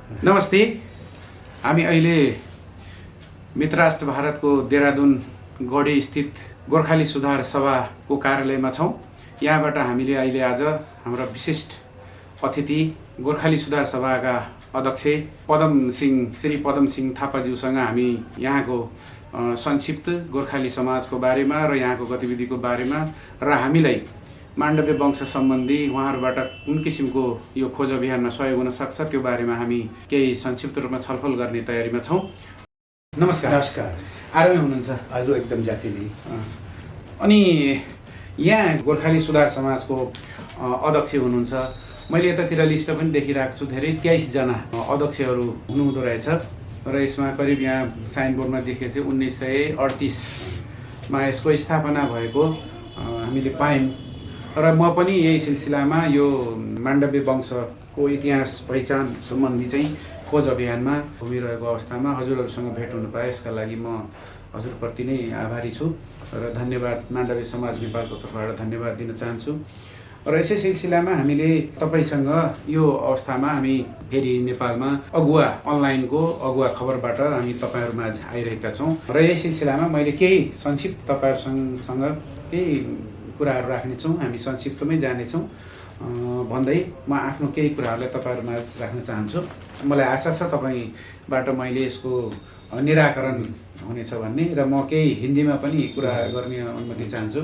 नमस्ते। हामी अहिले मित्रराष्ट्र भारतको देहरादून गढी स्थित गोर्खाली सुधार सभाको कार्यालयमा छौँ। यहाँबाट हामीले अहिले आज हाम्रा विशिष्ट अतिथि गोर्खाली सुधार सभाका अध्यक्ष श्री पदम सिंह थापाज्यूसँग हामी यहाँको संक्षिप्त गोर्खाली समाजको बारेमा र यहाँको गतिविधिको बारेमा र हामीलाई माण्डव्य वंश सम्बन्धी उहाँहरूबाट कुन किसिमको यो खोज अभियानमा सहयोग हुन सक्छ त्यो बारेमा हामी केही संक्षिप्त रूपमा छलफल गर्ने तयारीमा छौँ। नमस्कार। आरामै हुनुहुन्छ? हजुर, एकदम जाति नै। अनि यहाँ गोर्खाली सुधार समाजको अध्यक्ष हुनुहुन्छ। मैले यतातिर लिस्ट पनि देखिरहेको छु, धेरै 23 जना अध्यक्षहरू हुनुहुँदो रहेछ र यसमा करिब यहाँ साइनबोर्डमा देखेको चाहिँ 1938 मा यसको स्थापना भएको हामीले पायौँ र म पनि यही सिलसिलामा यो माण्डव्य वंशको इतिहास पहिचान सम्बन्धी चाहिँ खोज अभियानमा घुमिरहेको अवस्थामा हजुरहरूसँग भेट हुन पाएँ। यसका लागि म हजुरप्रति नै आभारी छु र धन्यवाद, माण्डव्य समाज नेपालको तर्फबाट धन्यवाद दिन चाहन्छु। र यसै सिलसिलामा हामीले तपाईँसँग यो अवस्थामा हामी फेरि नेपालमा अगुवा अनलाइनको अगुवा खबरबाट हामी तपाईँहरूमाझ आइरहेका छौँ र यही सिलसिलामा मैले केही संक्षिप्त तपाईँहरूसँग केही कुराहरू राख्नेछौँ, हामी संक्षिप्तमै जानेछौँ भन्दै म आफ्नो केही कुराहरूलाई तपाईँहरूमा राख्न चाहन्छु। मलाई आशा छ तपाईँबाट मैले यसको निराकरण हुनेछ भन्ने र म केही हिन्दीमा पनि कुरा गर्ने अनुमति चाहन्छु।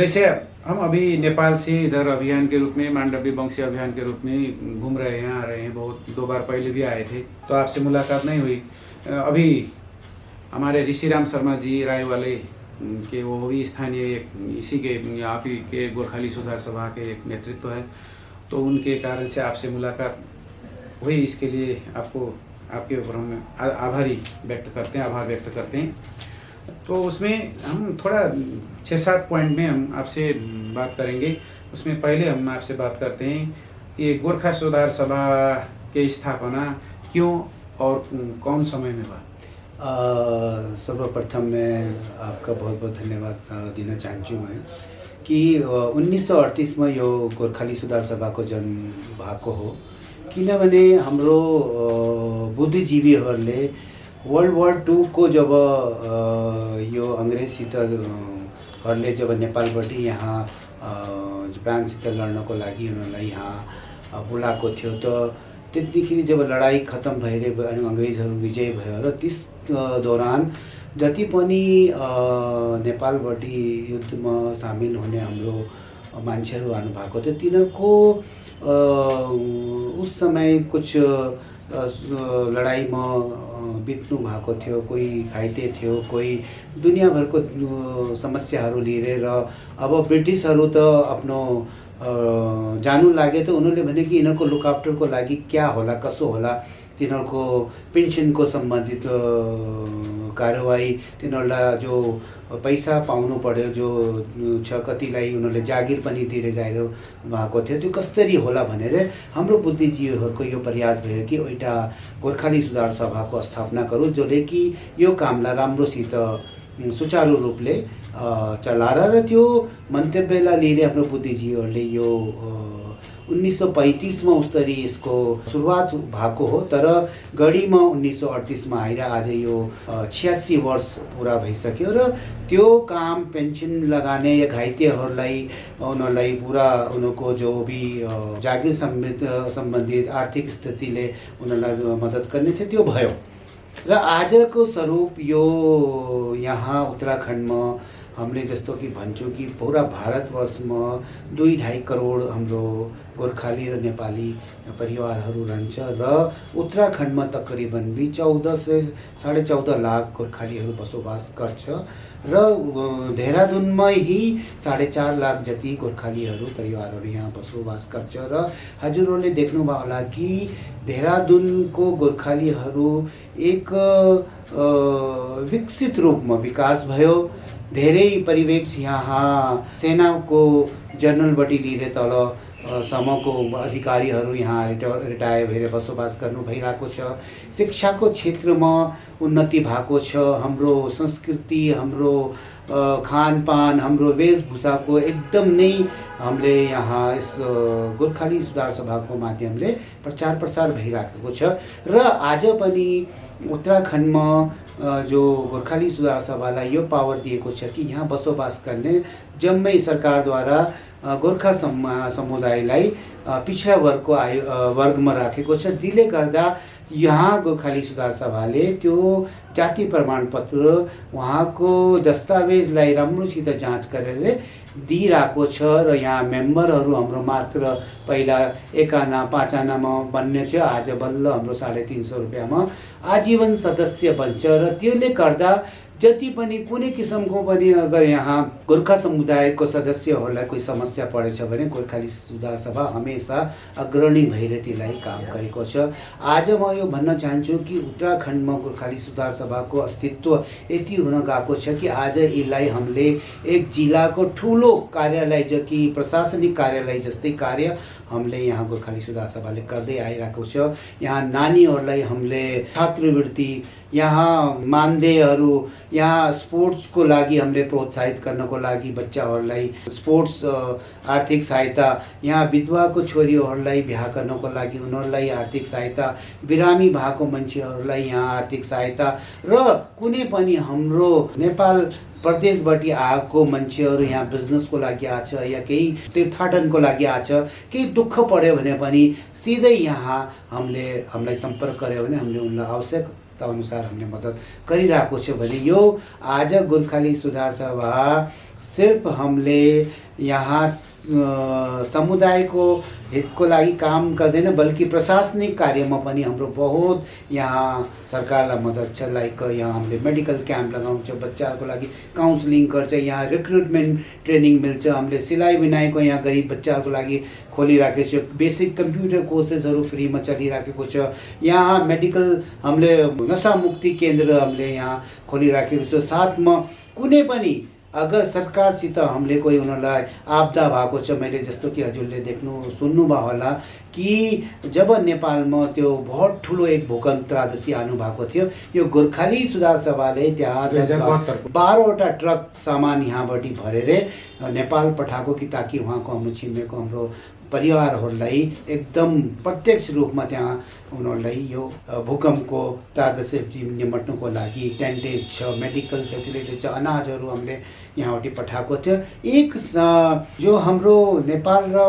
जैसे हम अभी नेपाल से इधर अभियान के रूप में माण्डव्य वंशी अभियान के रूप में घूम रहे हैं, आ रहे हैं। बहुत 2 बार पहले भी आए थे, तो आपसे मुलाकात नहीं हुई। अभी हमारे ऋषिराम शर्मा जी राय वाले के वो भी स्थानीय इसी के आप ही के गोर्खाली सुधार सभा के एक नेतृत्व है, तो उनके कारण से आपसे मुलाकात हुई। इसके लिए आपके ऊपर हम आभार व्यक्त करते हैं। तो उसमें हम थोड़ा 6-7 पॉइंट में हम आपसे बात करेंगे। उसमें पहले हम आपसे बात करते हैं ये गोरखा सुधार सभा के स्थापना क्यों और कौन समय में हुआ। सर्वप्रथम मैं आपका बहुत बहुत धन्यवाद दिन चाहन्छु मैं कि 1938 में यो गोर्खाली सुधार सभा को जन्म भएको हो, किनभने हाम्रो बुद्धिजीवीहरूले वर्ल्ड वार 2 को जब यो अंग्रेजहरूले जब नेपालबाट यहाँ जापानसित लड्नको लागि उनीहरूलाई यहाँ बोलाएको थियो, त त्यतिखेर जब लडाई खत्म भएर अंग्रेजहरू विजय भयो र त्यस दौरान जति पनि नेपालबाट युद्धमा सामेल हुने हाम्रो मान्छेहरू आउनु भएको थियो, तिनीहरूको उस समय कुछ लडाईमा बित्नु भएको थियो, कोही घाइते थियो, कोही दुनियाँभरको समस्याहरू लिएर। अब ब्रिटिसहरू त आफ्नो जानु लागे, त उनीहरूले भने कि यिनीहरूको लुकआफ्टरको लागि क्या होला कसो होला, तिनीहरूको पेन्सनको सम्बन्धित कारवाही, तिनीहरूलाई जो पैसा पाउनु पर्यो जो छ कतिलाई उनीहरूले जागिर पनि दिएर जाएर भएको थियो, त्यो कसरी होला भनेर हाम्रो बुद्धिजीवीहरूको यो प्रयास भयो कि एउटा गोर्खाली सुधार सभाको स्थापना गरौँ, जसले कि यो कामलाई राम्रोसित सुचारू रूपले चलाएर र त्यो मन्तव्यलाई लिएर हाम्रो बुद्धिजीवीहरूले यो 1935 में उसरी इसको सुरुवात भएको हो, तर गढीमा 1938 में आएर आज यो 86 वर्ष पूरा भइसक्यो र त्यो काम पेन्सन लगाने या घाइतेहरूलाई उनीहरूलाई पूरा उनको जो भी जागिर सम्बन्धित आर्थिक स्थितिले उनीहरूलाई मद्दत गर्ने थियो त्यो भयो र आजको स्वरूप यो यहाँ उत्तराखण्डमा हमले जस्तो कि भन्छौँ कि पूरा भारतवर्षमा 2-2.5 करोड हाम्रो गोर्खाली र नेपाली परिवारहरू रहन्छ र उत्तराखण्डमा तकरिबन भी 14 से 14.5 लाख गोर्खालीहरू बसोबास गर्छ र देहरादूनमा ही 4.5 लाख जति गोर्खालीहरू परिवारहरू यहाँ बसोबास गर्छ र हजुरहरूले देख्नुभयो होला कि देहरादूनको गोर्खालीहरू एक विकसित रूपमा विकास भयो। धेरै परिवेश यहाँ सेनाको जनरलबाट लिएर तल सम्मको अधिकारीहरू यहाँ रिटायर भएर बसोबास गर्नु भइरहेको छ। शिक्षाको क्षेत्रमा उन्नति भएको छ। हाम्रो संस्कृति, हाम्रो खानपान, हाम्रो वेशभूषाको एकदम नै हामीले यहाँ यस गोर्खाली सुधार सभाको माध्यमले प्रचार प्रसार भइरहेको छ। र आज पनि उत्तराखण्डमा जो गोर्खाली सुधार सभालाई यो पावर दिएको छ कि यहाँ बसोबास गर्ने जम्मै सरकारद्वारा गोर्खा समुदायलाई पिछडा वर्गमा राखेको छ। त्यसले गर्दा यहाँ गोर्खाली सुधार सभाले त्यो जाति प्रमाणपत्र उहाँको दस्तावेजलाई राम्रोसित जाँच गरेर दिइरहेको छ। र यहाँ मेम्बरहरू हाम्रो मात्र पहिला 1 आना 5 आनामा बन्ने थियो, आज बल्ल हाम्रो 350 रुपियाँमा आजीवन सदस्य बन्छ। र त्यसले गर्दा जति पनि कुनै किसिमको पनि अगर यहाँ गोर्खा समुदायको सदस्यहरूलाई कोही समस्या परेछ भने गोर्खाली सुधार सभा हमेसा अग्रणी भएर त्यसलाई काम गरेको छ। आज म यो भन्न चाहन्छु कि उत्तराखण्डमा गोर्खाली सुधार सभाको अस्तित्व यति हुन गएको छ कि आज यसलाई हामीले एक जिल्लाको ठुलो कार्यालय जो कि प्रशासनिक कार्यालय जस्तै कार्य हामीले यहाँ गोर्खाली सुधार सभाले गर्दै आइरहेको छ। यहाँ नानीहरूलाई हामीले छात्रवृत्ति, यहाँ मानदेयहरू, यहाँ स्पोर्ट्सको लागि हामीले प्रोत्साहित गर्नको लागि बच्चाहरूलाई स्पोर्ट्स आर्थिक सहायता, यहाँ विधवाको छोरीहरूलाई बिहा गर्नको लागि उनीहरूलाई आर्थिक सहायता, बिरामी भएको मान्छेहरूलाई यहाँ आर्थिक सहायता, र कुनै पनि हाम्रो नेपाल प्रदेशबाट आएको मान्छेहरू यहाँ बिजनेसको लागि आछ या केही तीर्थाटनको लागि आछ, केही दुःख पऱ्यो भने पनि सिधै यहाँ हामीलाई सम्पर्क गर्यो भने हामीले उनलाई आवश्यकता अनुसार हामीले मद्दत गरिरहेको छ। भने यो आज गोर्खाली सुधार सभा सिर्फ हामीले यहाँ समुदायको हितको लागि काम गर्दैन, बल्कि प्रशासनिक कार्यमा पनि हाम्रो बहुत यहाँ सरकारलाई मद्दत छ। लाइक यहाँ हामीले मेडिकल क्याम्प लगाउँछ, बच्चाहरूको लागि काउन्सिलिङ गर्छ, यहाँ रिक्रुटमेन्ट ट्रेनिङ मिल्छ, हामीले सिलाइ बुनाइको यहाँ गरिब बच्चाहरूको लागि खोलिराखेको छ, बेसिक कम्प्युटर कोर्सेसहरू फ्रीमा चलिराखेको छ, यहाँ मेडिकल हामीले नशा मुक्ति केन्द्र हामीले यहाँ खोलिराखेको छ। साथमा कुनै पनि अगर सरकारसित हामीले कोही उनीहरूलाई आपदा भएको छ, मैले जस्तो कि हजुरले सुन्नुभयो होला कि जब नेपालमा त्यो बहुत ठुलो एक भूकम्प त्रासदी आउनुभएको थियो, यो गोर्खाली सुधार सभाले त्यहाँ 12वटा ट्रक सामान यहाँबाट भरेर नेपाल पठाएको कि ताकि उहाँको हाम्रो छिमेको हाम्रो परिवारहरूलाई एकदम प्रत्यक्ष रूपमा त्यहाँ उनीहरूलाई यो भूकम्पको त्रासदी निपट्नुको लागि टेन्टेज छ, मेडिकल फेसिलिटी छ, अनाजहरू हामीले यहाँबाट पठाएको थियो। एक जो हाम्रो नेपाल र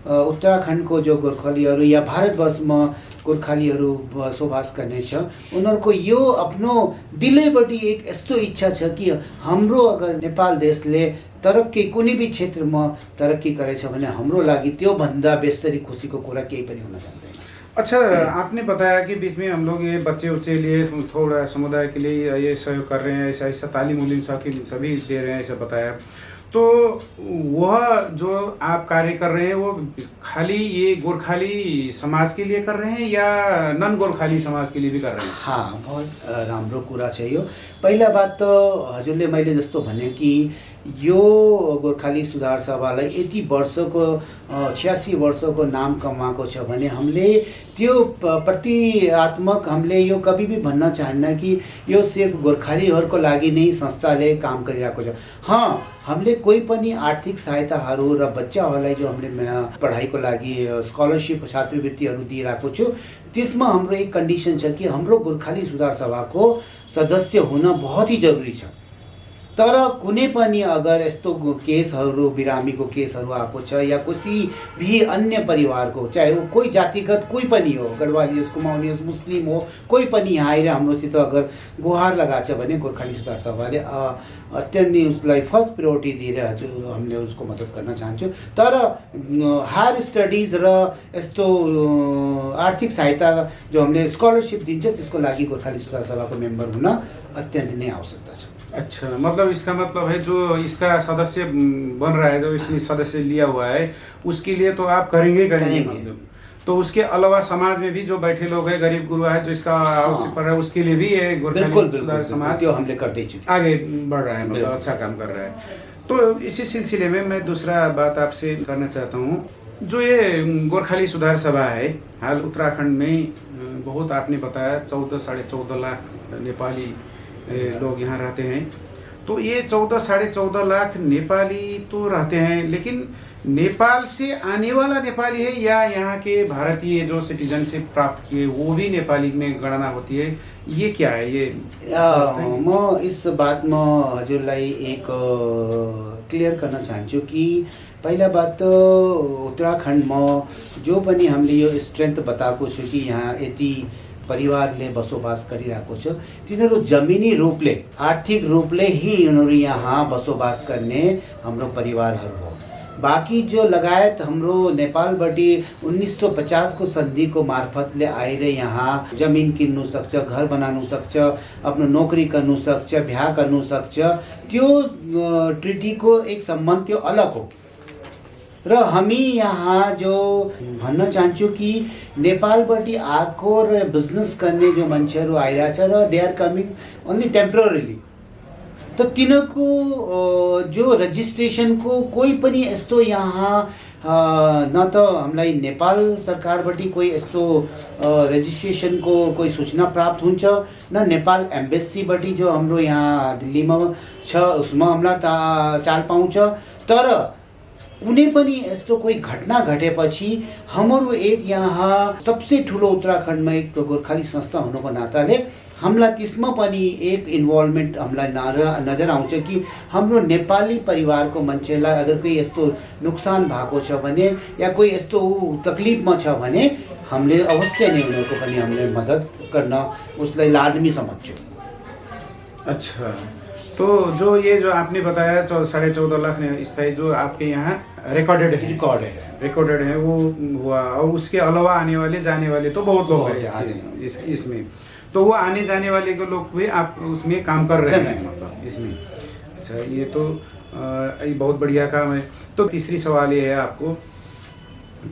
उत्तराखण्डको जो गोर्खालीहरू या भारतवर्षमा गोर्खालीहरू बसोबास गर्ने छ, उनीहरूको यो आफ्नो दिलैबाट एक यस्तो इच्छा छ कि हाम्रो अगर नेपाल देशले तरक्की कुनै भी क्षेत्रमा तरक्की गरेछ भने हाम्रो लागि त्यो भन्दा बेसरी खुशी को कुरा केही पनि हुन जान्दैन। अच्छा, आपने बताया कि बीच में हम लोग ये बच्चे लिए थोड़ा समुदाय के लिए ये सहयोग कर रहे हैं, ऐसा ऐसा तालीम उलीम सभी दे रहे हैं, ऐसा बताया। तो वह जो आप कार्य कर रहे हैं वो खाली ये गोर्खाली समाज के लिए कर रहे हैं या नन गोर्खाली समाज के लिए भी कर रहे हैं? हाँ, बहुत राम्रो कुरा छ यो। पहिला बात त हजुरले मैले जस्तो भने कि यो गोर्खाली सुधार सभालाई यति वर्षको 86 वर्षको नाम कमाएको छ भने हामीले त्यो प्रतीकात्मक हामीले यो कभी भी भन्न चाहन्न कि यो सिर्फ गोर्खालीहरूको लागि नै संस्थाले काम गरिरहेको छ। हाँ, हामीले कोही पनि आर्थिक सहायताहरू र बच्चाहरूलाई जो हामीले पढाइको लागि स्कलरशिप छात्रवृत्तिहरू दिइरहेको छु, त्यसमा हाम्रो एक कन्डिसन छ कि हाम्रो गोर्खाली सुधार सभाको सदस्य हुन बहुत ही जरुरी छ। तर कुनै पनि अगर यस्तो केसहरू बिरामीको केसहरू आएको छ या कुनै भी अन्य परिवारको, चाहे वो कोही जातिगत कोही पनि हो, गढवाली होस्, कुमाउनी होस्, मुस्लिम हो, कोही पनि यहाँ आएर हाम्रोसित अगर गुहार लगाएको छ भने गोर्खाली सुधार सभाले अत्यन्तै उसलाई फर्स्ट प्रायोरिटी दिएर हजुर हामीले उसको मद्दत गर्न चाहन्छौँ। तर हायर स्टडिज र यस्तो आर्थिक सहायता जो हामीले स्कलरशिप दिन्छ त्यसको लागि गोर्खाली सुधार सभाको मेम्बर हुन अत्यन्त नै आवश्यकता छ। अच्छा, मतलब इसका मतलब है जो इसका सदस्य बन रहा है, जो इसने सदस्य लिया हुआ है, उसके लिए तो आप करेंगे। तो उसके अलावा समाज में भी जो बैठे लोग हैं, गरीब गुरुआ है, जो इसका आवश्यक पड़ रहा है, उसके लिए भी ये गोर्खाली सुधार समाज हमने कर दे चुके आगे बढ़ रहा है, मतलब अच्छा काम कर रहा है। तो इसी सिलसिले में मैं दूसरा बात आपसे करना चाहता हूँ जो ये गोरखाली सुधार सभा है, हाल उत्तराखंड में बहुत आपने बताया 14 साढ़े 14 लाख नेपाली लोग यहाँ रहते हैं। तो ये 14 साढ़े 14 लाख नेपाली तो रहते हैं, लेकिन नेपाल से आने वाला नेपाली है या यहाँ के भारतीय जो सिटीजनशिप प्राप्त किए वो भी नेपाली में गणना होती है, ये क्या है? ये म इस बातमा हजुरलाई एक क्लियर गर्न चाहन्छु कि पहिला बात त उत्तराखण्डमा जो पनि हामीले यो स्ट्रेन्थ बताएको छु कि यहाँ यति परिवारले बसोबास गरिरहेको छ, तिनीहरू जमिनी रूपले आर्थिक रूपले ही उनीहरू यहाँ बसोबास गर्ने हाम्रो परिवारहरू हो। बाँकी जो लगायत हाम्रो नेपालबाटि 1950 को सन्धिको मार्फतले आएर यहाँ जमिन किन्नु सक्छ, घर बनाउनु सक्छ, आफ्नो नोकरी गर्नु सक्छ, बिहा गर्नु सक्छ, त्यो ट्रिटीको एक सम्बन्ध त्यो अलग हो। र हामी यहाँ जो भन्न चाहन्छु कि नेपालबाटि आएको र बिजनेस गर्ने जो मान्छेहरू आइरहेछ र they are coming only temporarily, तो तिनको जो रजिस्ट्रेसनको कोही पनि यस्तो यहाँ न त हामीलाई नेपाल सरकारबाट कोही यस्तो रजिस्ट्रेसनको कोही सूचना प्राप्त हुन्छ, न नेपाल एम्बेसीबाट जो हाम्रो यहाँ दिल्लीमा छ उसमा हामीलाई चाल पाउँछ। तर कुनै पनि यस्तो कोही घटना घटेपछि हाम्रो एक यहाँ सबसे ठुलो उत्तराखण्डमा एक गोर्खाली संस्था हुनुको नाताले हामीलाई त्यसमा पनि एक इन्भल्भमेन्ट हामीलाई नजर आउँछ कि हाम्रो नेपाली परिवारको मान्छेलाई अगर कोही यस्तो नुकसान भएको छ भने या कोही यस्तो तकलिफमा छ भने हामीले अवश्य नै उनीहरूको पनि हामीले मद्दत गर्न उसलाई लाजमी समझ्छौँ। अच्छा, तो जो ये जो आपने बताया 14.5 लाख स्थायी जो आपके यहाँ रिकॉर्डेड है वो हुआ, और उसके अलावा आने वाले जाने वाले तो बहुत लोग हैं इसमें, तो वो आने जाने वाले के लोग भी आप उसमें काम कर रहे हैं मतलब इसमें। अच्छा, ये तो ये बहुत बढ़िया काम है। तो तीसरी सवाल ये है आपको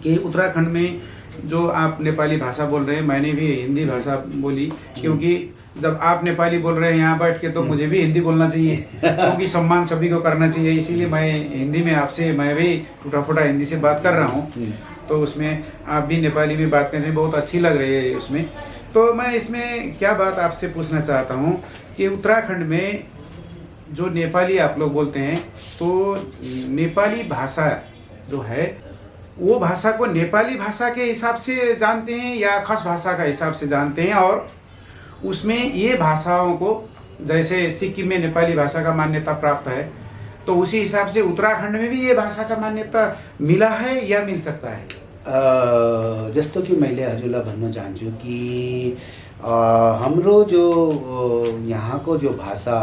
कि उत्तराखंड में जो आप नेपाली भाषा बोल रहे हैं, मैंने भी हिंदी भाषा बोली, क्योंकि जब आप नेपाली बोल रहे हैं यहाँ बैठ के तो मुझे भी हिंदी बोलना चाहिए क्योंकि सम्मान सभी को करना चाहिए, इसीलिए मैं हिंदी में आपसे मैं भी टूटा फूटा हिंदी से बात कर रहा हूँ। तो उसमें आप भी नेपाली में बात करने बहुत अच्छी लग रही है उसमें। तो मैं इसमें क्या बात आपसे पूछना चाहता हूँ कि उत्तराखंड में जो नेपाली आप लोग बोलते हैं, तो नेपाली भाषा जो है वो भाषा को नेपाली भाषा के हिसाब से जानते हैं या खास भाषा का हिसाब से जानते हैं? और उसमें ये भाषाओं को जैसे सिक्किम में नेपाली भाषा का मान्यता प्राप्त है, तो उसी हिसाब से उत्तराखंड में भी ये भाषा का मान्यता मिला है या मिल सकता है? जस्तो कि मैले हजुरलाई भन्न चाहन्छु कि हाम्रो जो यहाँको जो भाषा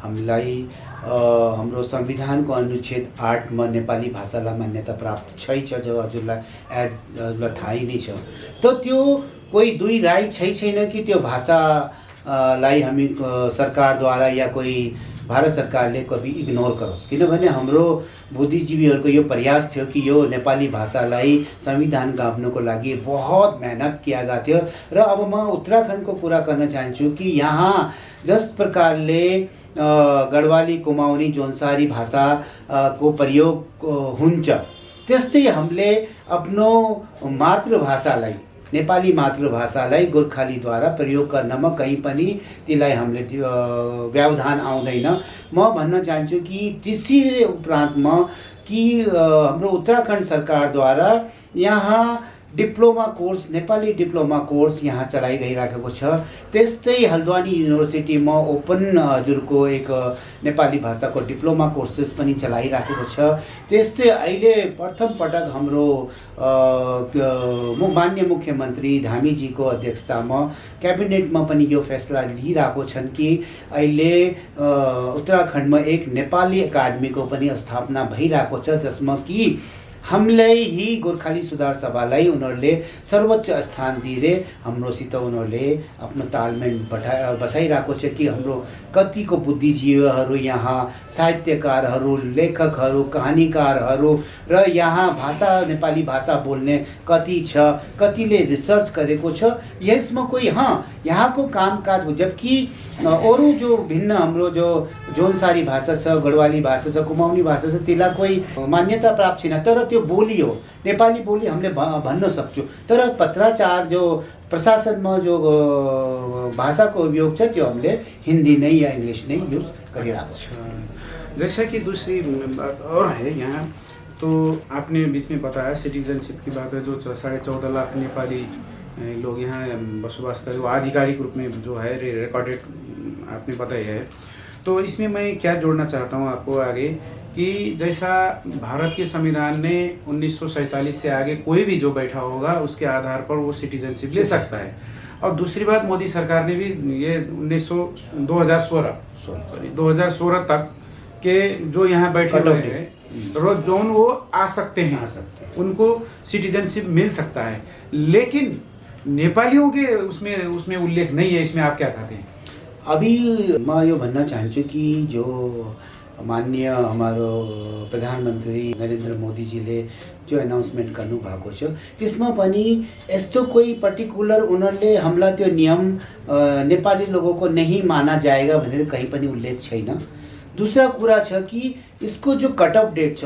हामीलाई हाम्रो संविधानको अनुच्छेद 8 मा नेपाली भाषालाई मान्यता प्राप्त छ जो हजुरलाई हजुरलाई थाहै नै छ। त त्यो कोही दुई राय छैन कि त्यो भाषालाई हामी सरकारद्वारा या कोही भारत सरकारले कभी इग्नोर करोस्, किनभने हाम्रो बुद्धिजीवीहरूको यो प्रयास थियो कि यो नेपाली भाषालाई संविधान गाभ्नको लागि बहुत मेहनत किया गएको थियो। र अब म उत्तराखण्डको कुरा गर्न चाहन्छु कि यहाँ जस प्रकारले गढवाली, कुमाउनी, जोन्सारी भाषा को प्रयोग हुन्छ, त्यस्तै हामीले आफ्नो मातृभाषालाई नेपाली मातृभाषालाई गोर्खालीद्वारा प्रयोग गर्नमा कहीँ पनि त्यसलाई हामीले व्यवधान आउँदैन। म भन्न चाहन्छु कि त्यसै उपरान्तमा कि हाम्रो उत्तराखण्ड सरकारद्वारा यहाँ diploma course Nepali diploma course यहाँ चलाइ गइराखेको छ। त्यस्तै हल्द्वानी युनिभर्सिटीमा ओपन हजुरको एक नेपाली भाषाको डिप्लोमा कोर्सेस पनि चलाइराखेको छ। त्यस्तै अहिले प्रथम पटक हाम्रो माननीय मुख्यमन्त्री धामीजीको अध्यक्षतामा क्याबिनेटमा पनि यो फैसला लिइरहेको छन् कि अहिले उत्तराखण्डमा एक नेपाली एकाडेमीको पनि स्थापना भइरहेको छ, जसमा कि हामीलाई ही गोर्खाली सुधार सभालाई उनीहरूले सर्वोच्च स्थान दिएर हाम्रोसित उनीहरूले आफ्नो तालमेल बसाइरहेको छ कि हाम्रो कतिको बुद्धिजीवीहरू यहाँ साहित्यकारहरू, लेखकहरू, कहानीकारहरू र यहाँ भाषा नेपाली भाषा बोल्ने कति छ, कतिले रिसर्च गरेको छ, यसमा कोही यहाँको कामकाज हो। जबकि अरू जो भिन्न हाम्रो जो जोन्सारी भाषा छ, गढवाली भाषा छ, कुमाउनी भाषा छ, त्यसलाई कोही मान्यता प्राप्त छैन, तर त्यो जो बोली हो नेपाली बोली हामीले भन्न सक्छौँ, तर पत्राचार जो प्रशासनमा जो भाषाको उपयोग छ त्यो हामीले हिंदी नै या इंग्लिश नै युज गरिरहेको छ। जैसा कि दूसरी बात और है यहाँ, तो आपने बीच में बताया सिटीजनशिप की बात है, जो 14.5 लाख नेपाली लोग यहाँ बसोबास कर, वो आधिकारिक रूप में जो है रिकॉर्डेड आपने बताया है। तो इसमें मैं क्या जोड़ना चाहता हूँ आपको आगे कि जैसा भारत के संविधान ने 1947 से आगे कोई भी जो बैठा होगा उसके आधार पर वो सिटीजनशिप ले सकता है। और दूसरी बात, मोदी सरकार ने भी ये 2016 तक के जो यहाँ बैठे हुए हैं रोज जोन वो आ सकते हैं, उनको सिटीजनशिप मिल सकता है, लेकिन नेपालियों के उसमें उल्लेख नहीं है। इसमें आप क्या कहते हैं? अभी मैं यो भन्न चाहन्छु कि जो माननीय हमारो प्रधानमन्त्री नरेन्द्र मोदीजीले जो एनाउन्समेन्ट गर्नुभएको छ त्यसमा पनि यस्तो कोही पर्टिकुलर उनीहरूले हामीलाई त्यो नियम नेपाली लोगों नहीं माना जाएगा भनेर कहीं पनि उल्लेख छैन। दूसरा कुरा छ कि इसको जो कट अफ डेट छ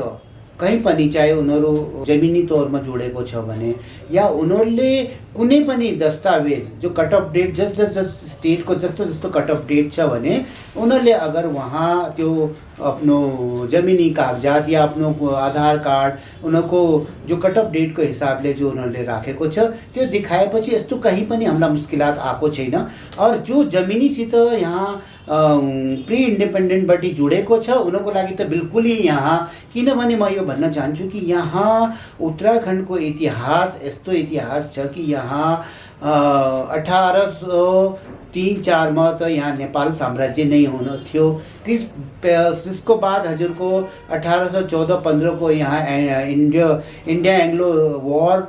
कहीं पनि, चाहे उनीहरू जमिनी तौरमा जोडेको छ भने या उनीहरूले कुनै पनि दस्तावेज जो कट अफ डेट जस स्टेटको जस्तो कट अफ डेट छ भने उनीहरूले अगर वहाँ त्यो आफ्नो जमिनी कागजात या आफ्नो आधार कार्ड उनीहरूको जो कट अफ डेटको हिसाबले जो उनीहरूले राखेको छ त्यो देखाएपछि यस्तो कहीँ पनि हामीलाई मुस्किलात आएको छैन। और जो जमिनीसित यहाँ प्री इन्डिपेन्डेन्टबाट जोडेको छ उनीहरूको लागि त बिल्कुल ही यहाँ, किनभने म यो भन्न चाहन्छु कि यहाँ उत्तराखण्डको इतिहास यस्तो इतिहास छ कि यहाँ 1803-4 में तो यहाँ नेपाल साम्राज्य नहीं होना थियो। त्यसको बाद हजुरको 1814-15 को यहाँ इंडिया एंग्लो वॉर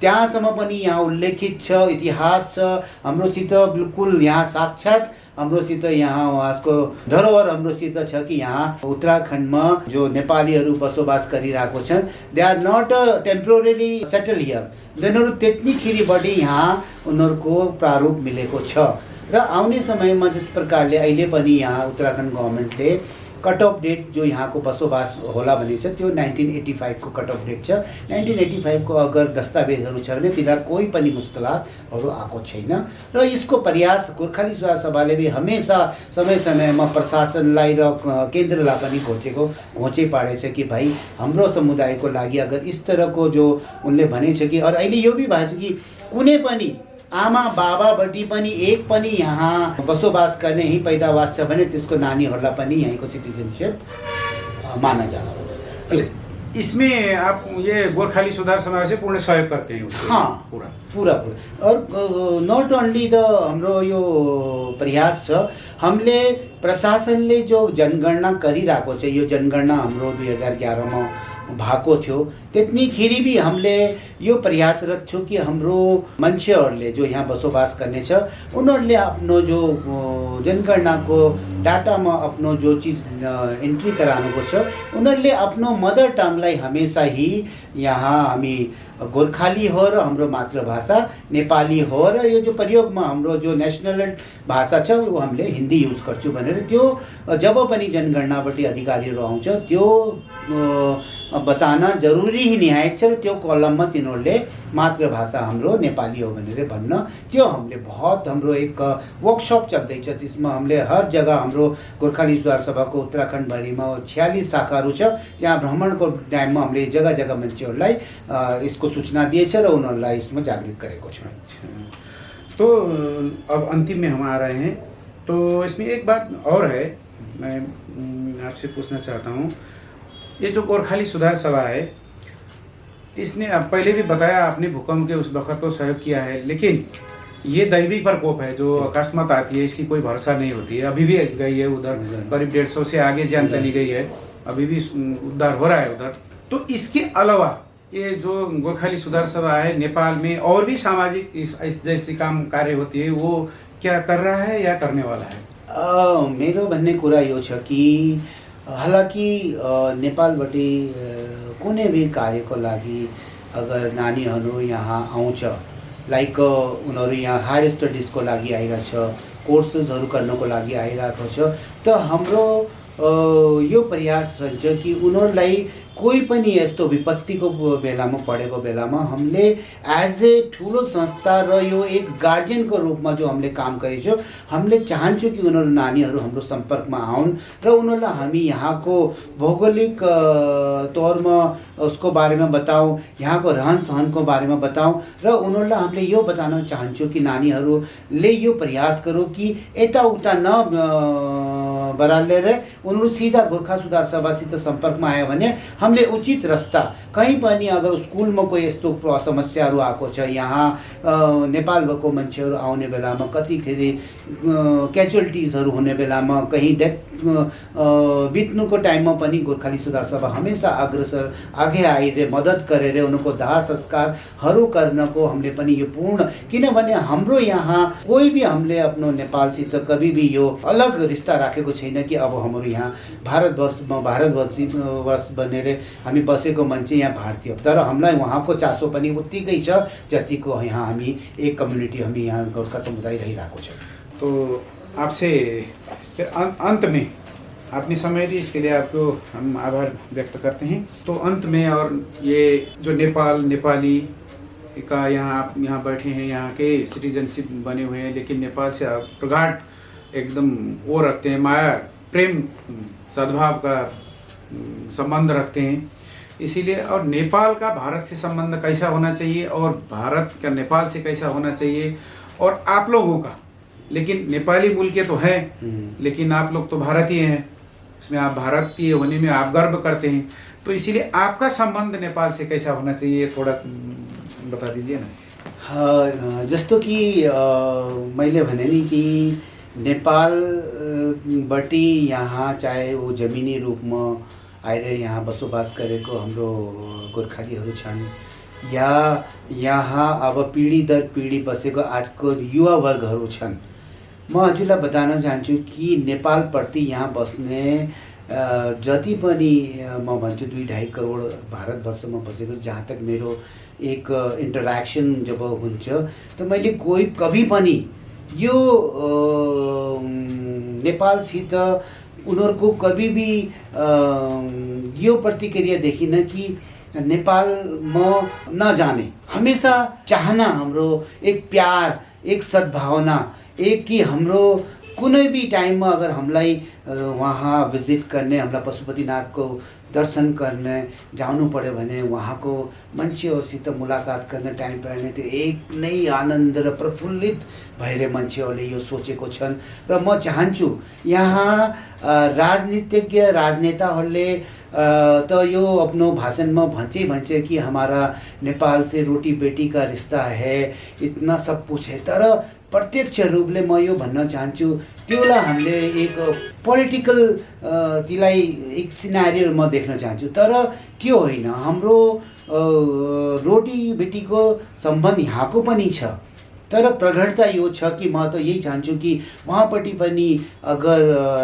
त्यहाँसम्म पनि यहाँ उल्लेखित छ, इतिहास छ हाम्रोसित, बिल्कुल यहाँ साक्षात हाम्रोसित यहाँ उहाँको धरोहर हाम्रोसित छ कि यहाँ उत्तराखण्डमा जो नेपालीहरू बसोबास गरिरहेको छन् they are not temporary settle here, उनीहरू त्यतिखेरिबाट यहाँ उनीहरूको प्रारूप मिलेको छ। र आउने समयमा जस प्रकारले अहिले पनि यहाँ उत्तराखण्ड गभर्मेन्टले कट अफ डेट जो यहाँ को बसोबास होला भने छ त्यो 1985 को कट अफ डेट छ। 1985 को अगर दस्तावेजहरू छ भने तिनीहरू कोही पनि मुस्किलातहरू आएको छैन। र यसको प्रयास गोर्खाली सुधार सभाले भी हमेशा समय समयमा प्रशासनलाई र केन्द्रलाई पनि घोचे पारेछ कि भाइ हाम्रो समुदायको लागि अगर इस तरहको जो उनले भनेछ कि, और अहिले यो भी भएको छ कि कुनै पनि आमा बाबाबटी पनि एक पनि यहाँ बसोबास गर्ने ही पैदावास छ भने त्यसको नानीहरूलाई पनि यहीँको सिटिजनशिप माना जाला। इसमें आप ये गोर्खाली सुधार समाज से पूर्ण सहयोग करते हैं? हाँ, पूरा। और नॉट ओनली द हाम्रो यो प्रयास छ, हामीले प्रशासनले जो जनगणना गरिरहेको छ, यो जनगणना हाम्रो 2011 मा भएको थियो, त्यतिखेर भी हामीले यो प्रयासरत छौँ कि हाम्रो मान्छेहरूले जो यहाँ बसोबास गर्ने छ उनीहरूले आफ्नो जो जनगणनाको डाटामा आफ्नो जो चीज एन्ट्री गराउनुको छ उनीहरूले आफ्नो मदर टङलाई हमेशा ही यहाँ हामी गोर्खाली हो र हाम्रो मातृभाषा नेपाली हो र यो जो प्रयोगमा हाम्रो जो नेशनल भाषा छ वो हामीले हिन्दी युज गर्छौँ भनेर त्यो जब पनि जनगणनाबाट अधिकारीहरू आउँछ त्यो बताना जरुरी ही निहायत छ। त्यो कलममा तिनीहरूले मातृभाषा हाम्रो नेपाली हो भनेर भन्न, त्यो हामीले बहुत हाम्रो एक वर्कशॉप चल्दैछ, त्यसमा हामीले हर जगह हाम्रो गोर्खाली सुधार सभाको उत्तराखण्डभरिमा 46 शाखाहरू छ, त्यहाँ भ्रमणको टाइममा हामीले जगह जगह मान्छेहरूलाई यसको सूचना दिएछ र उनीहरूलाई यसमा जागृत गरेको छ। तो अब अंतिम में हम आ रहे हैं, तो इसमें एक बात और है, मैं आपसे पूछना चाहता हूँ, ये जो गोर्खाली सुधार सभा है इसने अब पहले भी बताया आपने भूकंप के उस वक्त तो सहयोग किया है, लेकिन ये दैवी प्रकोप है जो अकस्मात आती है, इसकी कोई भरोसा नहीं होती है। अभी भी गई है उधर करीब 150 से आगे जान चली गई है, अभी भी उद्धार हो रहा है उधर। तो इसके अलावा ये जो गोर्खाली सुधार सभा है नेपाल में और भी सामाजिक इस जैसी काम कार्य होती है, वो क्या कर रहा है या करने वाला है? मेरो भन्ने कुरा यो छ कि हालांकि नेपालबाट कुनै भी कार्यको लागि अगर नानीहरू यहाँ आउँछ, लाइक उनीहरू यहाँ हायर स्टडिजको लागि आइरहेछ, कोर्सेसहरू गर्नको लागि आइरहेको छ, त हाम्रो यो प्रयास रहन्छ कि उनीहरूलाई कोही पनि यस्तो विपत्तिको बेलामा परेको बेलामा हामीले एज ए ठुलो संस्था र यो एक गार्जियनको रूपमा जो हामीले काम गरेछौँ, हामीले चाहन्छौँ कि उनीहरू नानीहरू हाम्रो सम्पर्कमा आउन् र उनीहरूलाई हामी यहाँको भौगोलिक तौरमा उसको बारेमा बताऊँ, यहाँको रहन सहनको बारेमा बताऊँ र उनीहरूलाई हामीले यो बताउन चाहन्छौँ कि नानीहरूले यो प्रयास गरौँ कि यताउता बरालेर उनीहरू सिधा गोर्खा सुधार सभासित सम्पर्कमा आयो भने हामीले उचित रास्ता कहीँ पनि अगर स्कुलमा कोही यस्तो समस्याहरू आएको छ, यहाँ नेपालको मान्छेहरू आउने बेलामा कतिखेरि क्याजुअलिटिजहरू हुने बेलामा कहीँ डेथ बित्नुको टाइममा पनि गोर्खाली सुधार सभा हमेसा अग्रसर आगे आएर मद्दत गरेर उनको दाह संस्कारहरू गर्नको हामीले पनि यो पूर्ण, किनभने हाम्रो यहाँ कोही भी हामीले आफ्नो नेपालसित कभी भी यो अलग रिश्ता राखेको छैन कि अब हाम्रो यहाँ भारतवर्ष बनेर हामी बसेको मान्छे यहाँ भारतीय, तर हामीलाई वहाँको चासो पनि उत्तिकै छ जतिको यहाँ हामी एक कम्युनिटी हामी यहाँ गोर्खा समुदाय रहिरहेको छ। तो आपसे फिर अंत में आपने समय दी, इसके लिए आपको हम आभार व्यक्त करते हैं। तो अंत में, और ये जो नेपाली का यहाँ आप यहाँ बैठे हैं, यहाँ के सिटीजनशिप बने हुए हैं, लेकिन नेपाल से आप प्रगाढ़ एकदम वो रखते हैं, माया प्रेम सद्भाव का संबंध रखते हैं, इसीलिए। और नेपाल का भारत से संबंध कैसा होना चाहिए और भारत का नेपाल से कैसा होना चाहिए, और आप लोगों का, लेकिन नेपाली मूल के तो हैं, लेकिन आप लोग तो भारतीय हैं, उसमें आप भारतीय होने में आप गर्व करते हैं, तो इसीलिए आपका संबंध नेपाल से कैसा होना चाहिए थोड़ा बता दीजिए ना। हाँ, जस्तो कि मैले भने नि कि नेपाल बटी यहाँ चाहे वो जमिनी रूपमा आएर यहाँ बसोबास गरेको हाम्रो गोर्खालीहरू छन्, या यहाँ अब पिँढी दर पिँढी बसेको आजको युवा वर्गहरू छन्। म हजुरलाई बताउन चाहन्छु कि नेपालप्रति यहाँ बस्ने जति पनि म भन्छु 2.5 करोड भारतवर्षमा बसेको, जहाँ तक मेरो एक इन्टरेक्सन जब हुन्छ त मैले कभी पनि यो नेपालसित उनीहरूको कभी भी यो प्रतिक्रिया देखिन कि नेपालमा नजाने। हमेशा चाहना हाम्रो एक प्यार, एक सद्भावना, एक कि हाम्रो कुनै भी टाइममा अगर हामीलाई वहाँ भिजिट गर्ने, हामीलाई पशुपतिनाथको दर्शन गर्ने जानु पर्यो भने वहाँको मान्छेहरूसित मुलाकात गर्ने टाइम पायो भने त्यो एक नै आनन्द र प्रफुल्लित भएर मान्छेहरूले यो सोचेको छन्। र म चाहन्छु यहाँ राजनीतिज्ञ राजनेताहरूले तो यो अपनो भाषण में भन्छ कि हमारा नेपाल से रोटी बेटी का रिश्ता है, इतना सब कुछ है, तर प्रत्यक्ष रूपले म यो भन्न चाहन्छु त्योलाई हामीले एक पोलिटिकल त्यसलाई एक सिनारियो म देख्न चाहन्छु, तर त्यो होइन। हाम्रो रोटी बेटीको सम्बन्ध यहाँको पनि छ, तर प्रगढता यो छ कि म त यही चाहन्छु कि वहाँपट्टि पनि अगर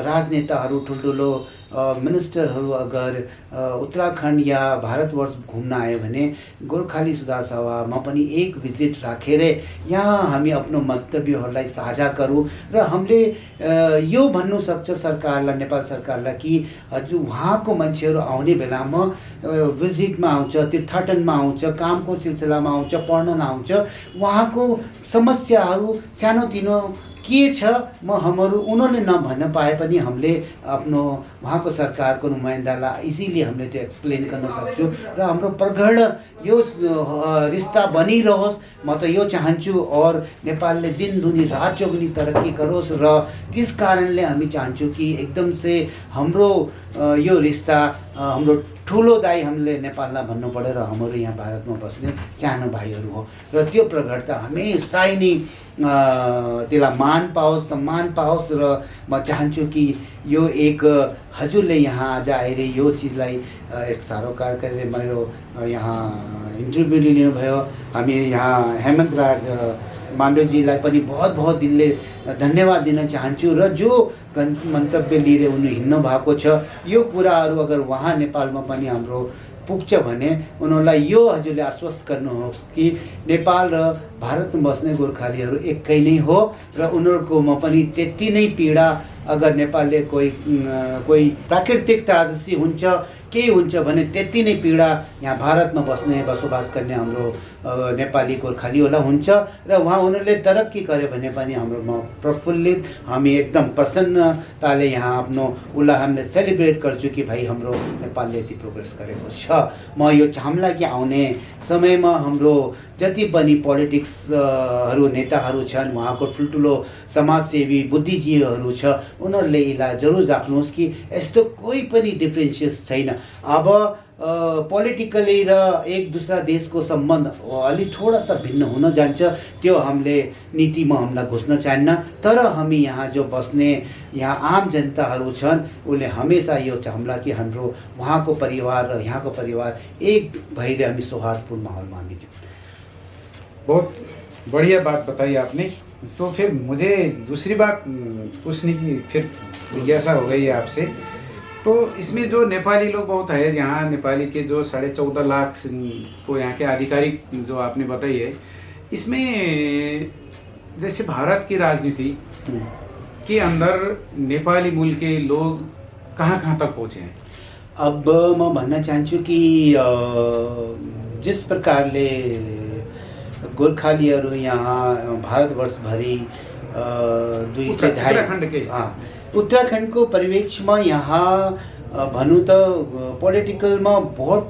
राजनेताहरू ठुल्ठुलो मिनिस्टरहरू अगर उत्तराखण्ड या भारतवर्ष घुम्न आयो भने गोर्खाली सुधार सभामा पनि एक भिजिट राखेर यहाँ हामी आफ्नो मन्तव्यहरूलाई साझा गरौँ र हामीले यो भन्नु सक्छ सरकारलाई, नेपाल सरकारलाई कि हजुर वहाँको मान्छेहरू आउने बेलामा भिजिटमा आउँछ, तीर्थाटनमा आउँछ, कामको सिलसिलामा आउँछ, पढ्न आउँछ, वहाँको समस्याहरू सानोतिनो के छ म हाम्रो उनीहरूले नभन्न पाए पनि हामीले आफ्नो वहाँको सरकारको नुमाइन्दालाई इजिली हामीले त्यो एक्सप्लेन गर्न सक्छौँ र हाम्रो प्रगाढ यो रिश्ता बनिरहोस्। म त यो चाहन्छु और नेपालले दिन दुनी रात चौगुनी तरक्की गरोस् र त्यस कारणले हामी चाहन्छौँ कि एकदम से हाम्रो यो रिश्ता हाम्रो ठुलो दाइ हामीले नेपाललाई भन्नु पर्यो र हाम्रो यहाँ भारतमा बस्ने सानो भाइहरू हो र त्यो प्रगाढता हमेशा नै त्यसलाई मान पाओस्, सम्मान पाओस्। र म चाहन्छु कि यो एक हजुरले यहाँ आज आएर यो चिजलाई एक सारोकार गरेर मेरो यहाँ इन्टरभ्यू लिनुभयो। हामी यहाँ हेमन्त राज माण्डवजीलाई पनि बहुत बहुत दिलले धन्यवाद दिन चाहन्छु र जो मन्तव्य लिएर उनी हिँड्नु भएको छ यो कुराहरू अगर वहाँ नेपालमा पनि हाम्रो पुग्छ भने उनीहरूलाई यो हजुरले आश्वस्त गर्नुहोस् कि नेपाल र भारतमा बस्ने गोर्खालीहरू एकै नै हो र उनीहरूकोमा पनि त्यति नै पीडा अगर नेपालले कोही प्राकृतिक त्रासदी हुन्छ केही हुन्छ भने त्यति नै पीडा यहाँ भारतमा बसोबास गर्ने हाम्रो नेपाली गोर्खालीहरूलाई हुन्छ र उनीहरूले तरक्की गर्यो भने पनि हाम्रोमा प्रफुल्लित हामी एकदम प्रसन्नताले यहाँ आफ्नो उसलाई हामीले सेलिब्रेट गर्छु कि भाइ हाम्रो नेपालले यति प्रोग्रेस गरेको छ। म यो चाहन्ला कि आउने समयमा हाम्रो जति पनि पोलिटिक्सहरू नेताहरू छन् उहाँको ठुल्ठुलो समाजसेवी बुद्धिजीवीहरू छ उनीहरूले यसलाई जरुर राख्नुहोस् कि यस्तो कोही पनि डिफ्रेन्सियस छैन। अब पोलिटिकली र एक दूसरा देशको सम्बन्ध अलि थोड़ा सा भिन्न हुन जान्छ त्यो हामीले नीतिमा हामीलाई घुस्न चाहन्न। तर हामी यहाँ जो बस्ने यहाँ आम जनताहरू छन् उसले हमेसा यो चाहला कि हाम्रो वहाँको परिवार र यहाँको परिवार एक भएर हामी सौहार्दपूर्ण माहौलमा हामी जाऊँ। बहुत बढ़िया बात बताई आपने। तो फिर मुझे दूसरी बात पूछने की फिर जिज्ञासा हो गई है आपसे। तो इसमें जो नेपाली लोग बहुत है यहाँ, नेपाली के जो 14.5 लाख को यहाँ के आधिकारिक जो आपने बताई है, इसमें जैसे भारत की राजनीति के अंदर नेपाली मूल के लोग कहाँ कहाँ तक पहुँचे हैं? अब म भन्न चाहन्छु कि जिस प्रकारले गोर्खालीहरू यहाँ भारतवर्षभरि 2 से 2.5 उत्तराखण्डको परिवेशमा यहाँ भनौँ त पोलिटिकलमा बहुत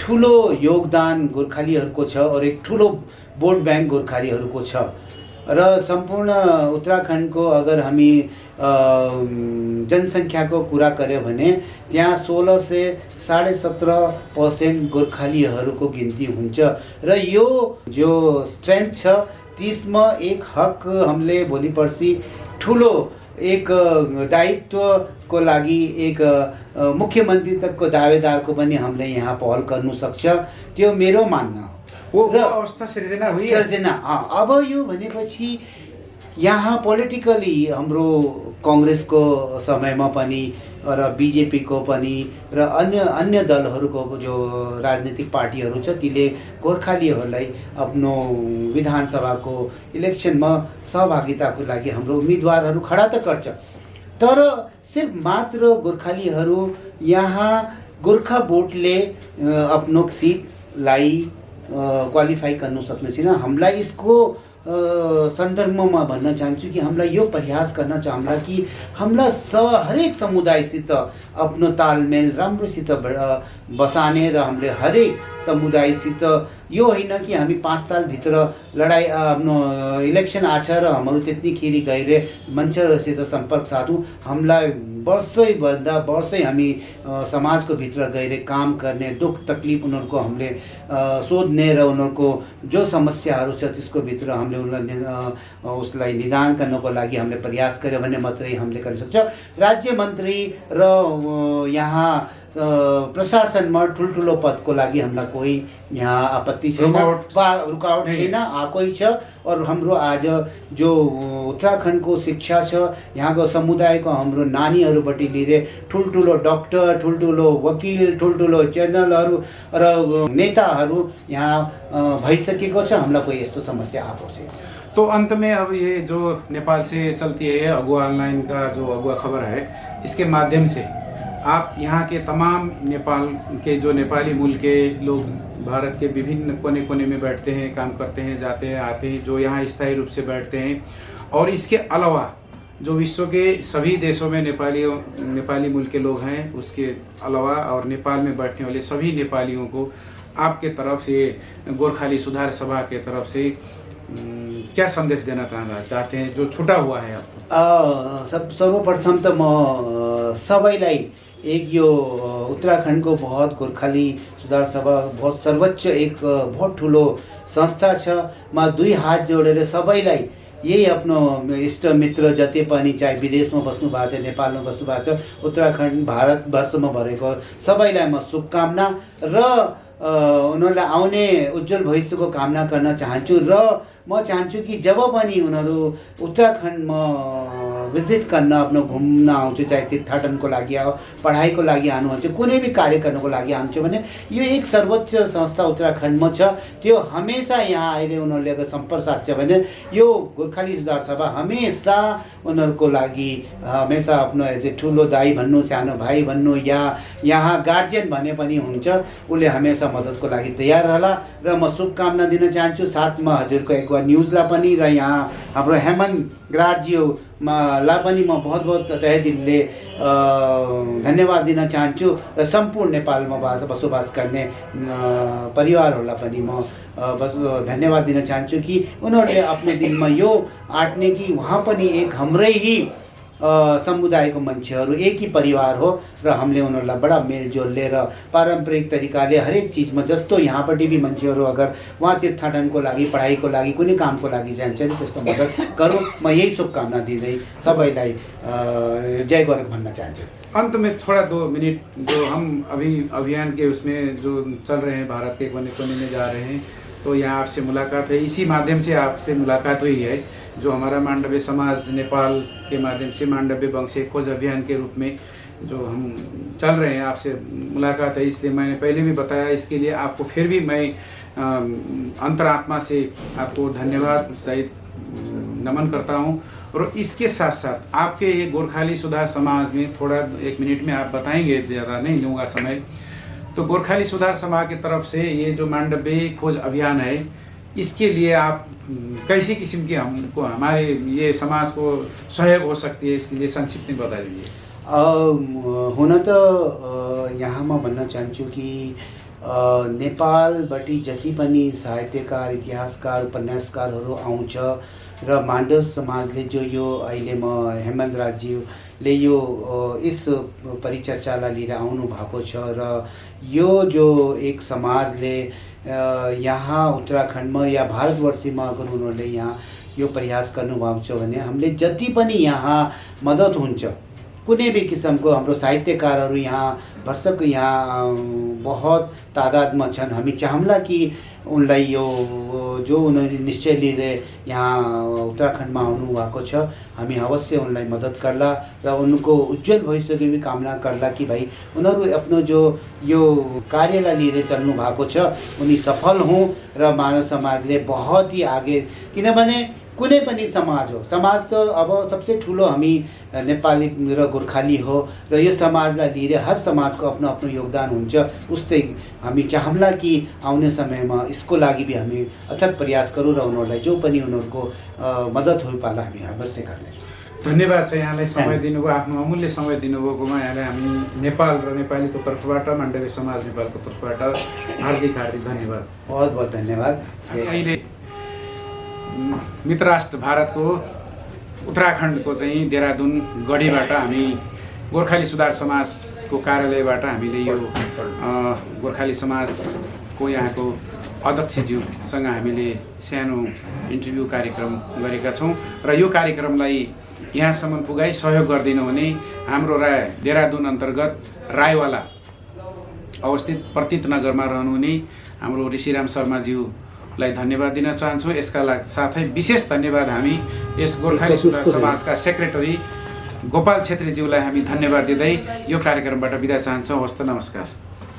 ठुलो योगदान गोर्खालीहरूको छ और एक ठुलो भोट ब्याङ्क गोर्खालीहरूको छ र सम्पूर्ण उत्तराखण्डको अगर हामी जनसङ्ख्याको कुरा गर्यो भने त्यहाँ 16 से 17.5% गोर्खालीहरूको गिन्ती हुन्छ र यो जो स्ट्रेन्थ छ त्यसमा एक हक हामीले भोलि पर्सि ठुलो एक दायित्वको लागि एक मुख्यमन्त्री तकको दावेदारको पनि हामीले यहाँ पहल गर्नु सक्छ। त्यो मेरो मान्न हो। वो अवस्था सिर्जना हुई है। अब यो भनेपछि यहाँ पोलिटिकली हाम्रो कांग्रेसको समयमा पनि र बीजेपीको पनि र अन्य दलहरूको जो राजनीतिक पार्टीहरू छ तिले गोर्खालीहरूलाई आफ्नो विधानसभाको इलेक्सनमा सहभागिताको लागि हाम्रो उम्मेदवारहरू खडा त गर्छ। तर सिर्फ मात्र गोर्खालीहरू यहाँ गोर्खा बोर्डले आफ्नो सिटलाई क्वालिफाई गर्न सक्ने छैन। हामीलाई यसको सन्दर्भमा भन्न चाहन्छु कि हामीलाई यो प्रयास गर्न चाहला कि हामीलाई हरेक समुदायसित आफ्नो तालमेल राम्रोसित बसाने र हामीले हरेक समुदायसित यो होइन कि हामी 5 सालभित्र लडाई आफ्नो इलेक्सन आछ र हाम्रो त्यतिखेर गएर मान्छेहरूसित सम्पर्क साधौँ। हामीलाई वर्षै हामी समाजको भित्र गएर काम गर्ने दुख तकलिफ उनीहरूको हामीले सोध्ने र उनीहरूको जो समस्याहरू छ त्यसको भित्र हामीले उसलाई निदान गर्नको लागि हामीले प्रयास गर्यो भने मात्रै हामीले गर्न सक्छ। राज्य मन्त्री र यहाँ प्रशासनमा ठुल्ठुलो पदको लागि हामीलाई कोही यहाँ आपत्ति छैन, रुकावट छैन, आएकै छ। और हाम्रो आज जो उत्तराखण्डको शिक्षा छ यहाँको समुदायको हाम्रो नानीहरूबाट लिएर ठुल्ठुलो डाक्टर, ठुल्ठुलो वकिल, ठुल्ठुलो जनरलहरू र नेताहरू यहाँ भइसकेको छ। हामीलाई कोही यस्तो समस्या आएको छैन। तो अंत में अब ये जो नेपाल से चलती है अगुआ ऑनलाइन का जो अगुआ खबर है, इसके माध्यम से आप यहाँ के तमाम नेपाल के जो नेपाली मूल के लोग भारत के विभिन्न कोने कोने में बैठते हैं, काम करते हैं, जाते हैं, आते हैं, जो यहाँ स्थायी रूप से बैठते हैं, और इसके अलावा जो विश्व के सभी देशों में नेपाली मूल के लोग हैं उसके अलावा और नेपाल में बैठने वाले सभी नेपालियों को आपके तरफ से, गोर्खाली सुधार सभा के तरफ से क्या संदेश देना चाहते हैं जो छुटा हुआ है आपको? सर्वप्रथम त म सबैलाई एक यो उत्तराखण्डको बहुत गोर्खाली सुधार सभा बहुत सर्वोच्च एक बहुत ठुलो संस्था छ। म 2 हात जोडेर सबैलाई यही आफ्नो इष्ट मित्र जति पनि चाहे विदेशमा बस्नु भएको छ, नेपालमा बस्नु भएको छ, उत्तराखण्ड भारतवर्षमा भरेको सबैलाई म शुभकामना र उनीहरूलाई आउने उज्जवल भविष्यको कामना गर्न चाहन्छु। र म चाहन्छु कि जब पनि उनीहरू उत्तराखण्डमा भिजिट गर्न आफ्नो घुम्न आउँछु, चाहे तीर्थाटनको लागि हो, पढाइको लागि आउनुहुन्छ, कुनै भी कार्य गर्नको लागि आउँछु भने यो एक सर्वोच्च संस्था उत्तराखण्डमा छ। त्यो हमेसा यहाँ अहिले उनीहरूले अगर सम्पर्क साध्छ भने यो गोर्खाली सुधार सभा हमेसा उनीहरूको लागि हमेसा आफ्नो एज ए ठुलो दाई भन्नु, सानो भाइ भन्नु, या यहाँ गार्जियन भने पनि हुन्छ, उसले हमेसा मद्दतको लागि तयार होला। र म शुभकामना दिन चाहन्छु, साथमा हजुरको एक बार न्युजलाई पनि र यहाँ हाम्रो हेमन्त ग्राज्यूलाई पनि म बहुत बहुत तहे दिलले धन्यवाद दिन चाहन्छु र सम्पूर्ण नेपालमा बसोबास गर्ने परिवारहरूलाई पनि म बस धन्यवाद दिन चाहन्छु कि उनीहरूले आफ्नो दिनमा यो आँट्ने कि वहाँ पनि एक हाम्रै ही समुदायको मान्छेहरू एक ही परिवार हो र हामीले उनीहरूलाई बडा मेलजोलले र पारम्परिक तरिकाले हरेक चिजमा जस्तो यहाँपट्टि भी मान्छेहरू अगर वहाँ तीर्थाटनको लागि, पढाइको लागि, कुनै कामको लागि जान्छ नि त्यस्तो मद्दत गरौँ। म यही शुभकामना दिँदै सबैलाई जय गोरख भन्न चाहन्छु। अंत में थोड़ा 2 मिनट, जो हम अभी अभियान के उसमें जो चल रहे हैं, भारत के कोने कोने में जा रहे हैं, तो यहाँ आपसे मुलाकात है, इसी माध्यम से आपसे मुलाकात हुई है। जो हमारा मांडव्य समाज नेपाल के माध्यम से मांडव्य वंशीय खोज अभियान के रूप में जो हम चल रहे हैं, आपसे मुलाकात है, इसलिए मैंने पहले भी बताया। इसके लिए आपको फिर भी मैं अंतरात्मा से आपको धन्यवाद सहित नमन करता हूँ। और इसके साथ साथ आपके ये गोरखाली सुधार समाज में थोड़ा 1 मिनट में आप बताएंगे, ज़्यादा नहीं लूँगा समय। तो गोरखाली सुधार समाज की तरफ से ये जो मांडव्य खोज अभियान है, इसके लिए आप कैसी किस्म की हमको हमारे ये समाज को सहयोग हो सकती है, इसके लिए संक्षिप्त में बता दीजिए। हुन त यहाँ म भन्न चाहन्छु कि नेपालबाट जति पनि साहित्यकार, इतिहासकार, उपन्यासकारहरू आउँछ र माण्डव समाजले जो यो अहिले म हेमन्त राज्यूले यो इस परिचर्चालाई लिएर आउनु भएको छ र यो जो एक समाजले यहाँ उत्तराखण्डमा या भारतवर्षमा अगर उनीहरूले यहाँ यो प्रयास गर्नुभएको छ भने हामीले जति पनि यहाँ मद्दत हुन्छ, कुनै भी किसिमको हाम्रो साहित्यकारहरू यहाँ भरसक यहाँ बहुत तादादमा छन्। हामी चाहौँला कि उनलाई यो जो उनीहरूले निश्चय लिएर यहाँ उत्तराखण्डमा आउनु भएको छ, हामी अवश्य उनलाई मद्दत गर्ला र उनको उज्जवल भविष्यको भी कामना गर्ला कि भाइ उनीहरू आफ्नो जो यो कार्यलाई लिएर चल्नु भएको छ उनी सफल हुँ र मानव समाजले बहुत ही आगे, किनभने कुनै पनि समाज हो, समाज त अब सबसे ठुलो हामी नेपाली र गोर्खाली हो र यो समाजलाई लिएर हर समाजको आफ्नो आफ्नो योगदान हुन्छ। उस्तै हामी चाहौँला कि आउने समयमा यसको लागि भी हामी अथक प्रयास गरौँ र उनीहरूलाई जो पनि उनीहरूको मद्दत हो पाला हामी अवश्य गर्नेछौँ। धन्यवाद छ यहाँलाई समय दिनुभयो, आफ्नो अमूल्य समय दिनुभएकोमा यहाँलाई हामी नेपाल र नेपालीको तर्फबाट, माण्डव्य समाज नेपालको तर्फबाट हार्दिक हार्दिक धन्यवाद। बहुत बहुत धन्यवाद। अहिले मित्र राष्ट्र भारतको उत्तराखण्डको चाहिँ देहरादून गढीबाट हामी गोर्खाली सुधार समाजको कार्यालयबाट हामीले यो गोर्खाली समाजको यहाँको अध्यक्षज्यूसँग हामीले सानो इन्टरभ्यू कार्यक्रम गरेका छौँ र यो कार्यक्रमलाई यहाँसम्म पुगाई सहयोग गरिदिनु हुने हाम्रो देहरादून अन्तर्गत रायवाला अवस्थित प्रतीत नगरमा रहनुहुने हाम्रो ऋषिराम शर्माज्यूलाई धन्यवाद दिन चाहन्छु। यसका साथै विशेष धन्यवाद हामी यस गोर्खाली सुधार समाजका सेक्रेटरी गोपाल छेत्रीज्यूलाई हामी धन्यवाद दिँदै यो कार्यक्रमबाट बिदा चाहन्छौँ। हवस् त, नमस्कार।